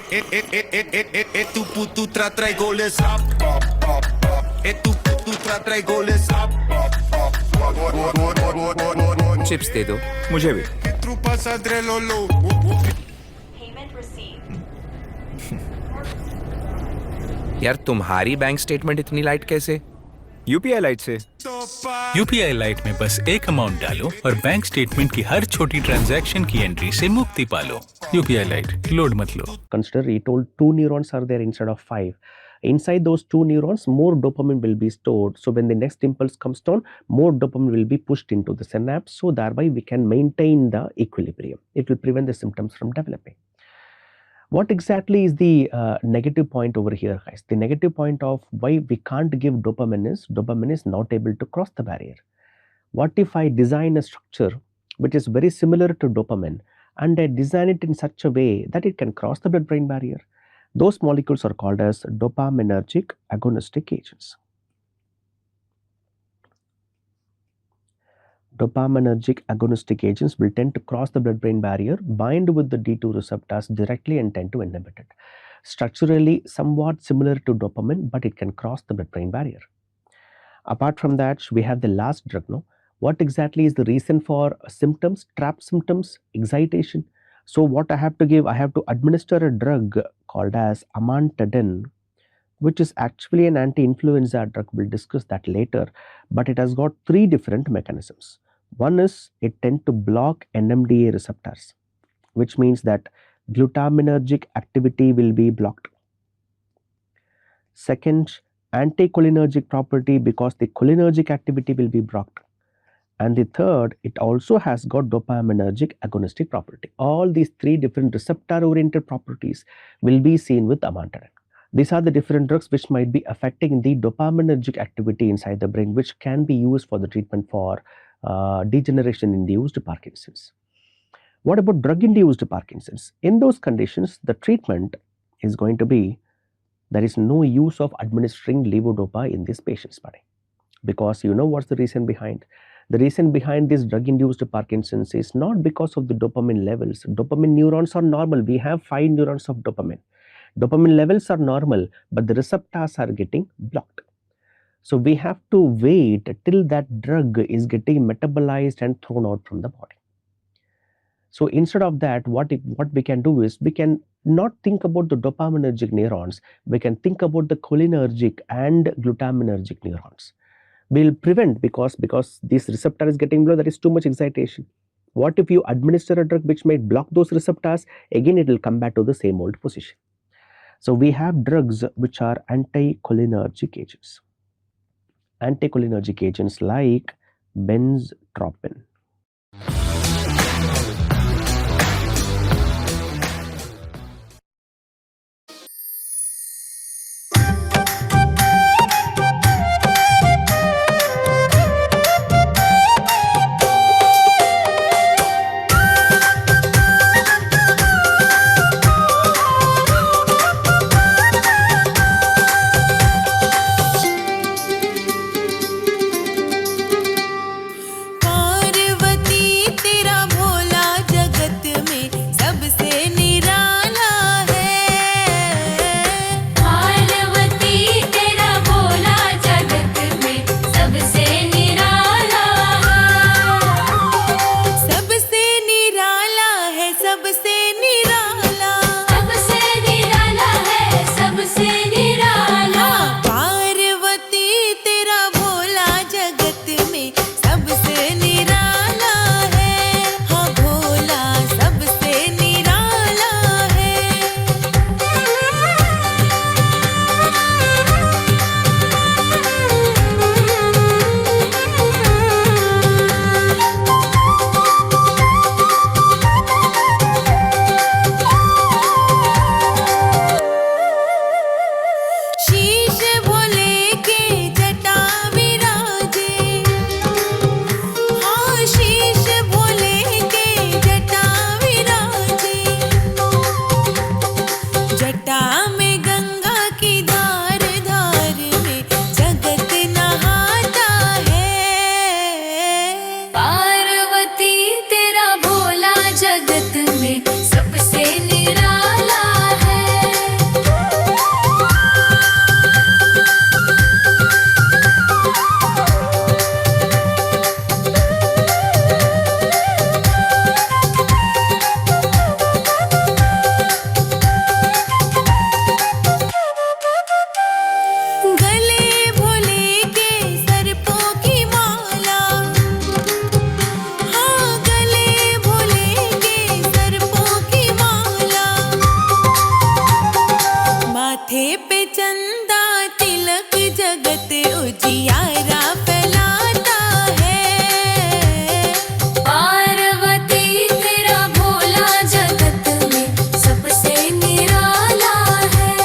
E tu putu tra i goles E tu putu tra i goles chips दे दो मुझे भी। Trupa sadrelolo Payment received. यार तुम्हारी बैंक स्टेटमेंट इतनी लाइट कैसे? यूपीआई लाइट से। यूपीआई लाइट में बस एक अमाउंट डालो और बैंक स्टेटमेंट की हर छोटी ट्रांजैक्शन की एंट्री से मुक्ति पालो। यूपीआई लाइट, लोड मत लो। Consider he told 2 neurons are there instead of 5. Inside those 2 neurons, more dopamine will be stored. So when the next impulse comes down, more dopamine will be pushed into the synapse. So thereby we can maintain the equilibrium. It will prevent the symptoms from developing. What exactly is the negative point over here, guys? The negative point of why we can't give dopamine is not able to cross the barrier. What if I design a structure which is very similar to dopamine and I design it in such a way that it can cross the blood-brain barrier? Those molecules are called as dopaminergic agonistic agents. Dopaminergic agonistic agents will tend to cross the blood-brain barrier, bind with the D2 receptors directly and tend to inhibit it. Structurally somewhat similar to dopamine, but it can cross the blood-brain barrier. Apart from that, we have the last drug. No? What exactly is the reason for symptoms, trap symptoms, excitation? So what I have to give, I have to administer a drug called as amantadine, which is actually an anti-influenza drug. We'll discuss that later, but it has got 3 different mechanisms. One is it tends to block NMDA receptors, which means that glutaminergic activity will be blocked. Second, anticholinergic property, because the cholinergic activity will be blocked. And the third, it also has got dopaminergic agonistic property. All these 3 different receptor oriented properties will be seen with amantadine. These are the different drugs which might be affecting the dopaminergic activity inside the brain, which can be used for the treatment for degeneration induced Parkinson's. What about drug induced Parkinson's? In those conditions, the treatment is going to be, there is no use of administering levodopa in this patient's body, because you know what's the reason behind. The reason behind this drug-induced Parkinson's is not because of the dopamine levels. Dopamine neurons are normal. We have 5 neurons of dopamine. Dopamine levels are normal, but the receptors are getting blocked. So we have to wait till that drug is getting metabolized and thrown out from the body. So instead of that, what we can do is, we can not think about the dopaminergic neurons. We can think about the cholinergic and glutaminergic neurons. Will prevent, because this receptor is getting blocked, there is too much excitation. What if you administer a drug which might block those receptors? Again, it will come back to the same old position. So we have drugs which are anticholinergic agents. Anticholinergic agents like benztropine. Parvati जगत उजियारा फैलाता है। पार्वती तेरा भोला जगत में सबसे निराला है।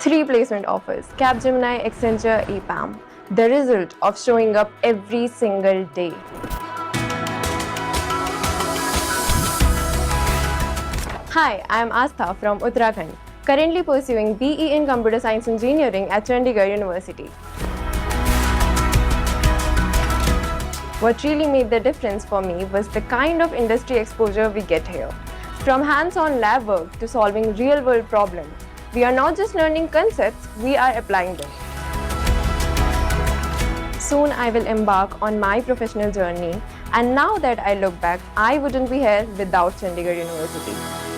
3 placement offers, Capgemini, Accenture, EPAM. The result of showing up every single day. Hi, I am Astha from Uttarakhand, currently pursuing BE in Computer Science Engineering at Chandigarh University. What really made the difference for me was the kind of industry exposure we get here. From hands-on lab work to solving real-world problems, we are not just learning concepts, we are applying them. Soon I will embark on my professional journey, and now that I look back, I wouldn't be here without Chandigarh University.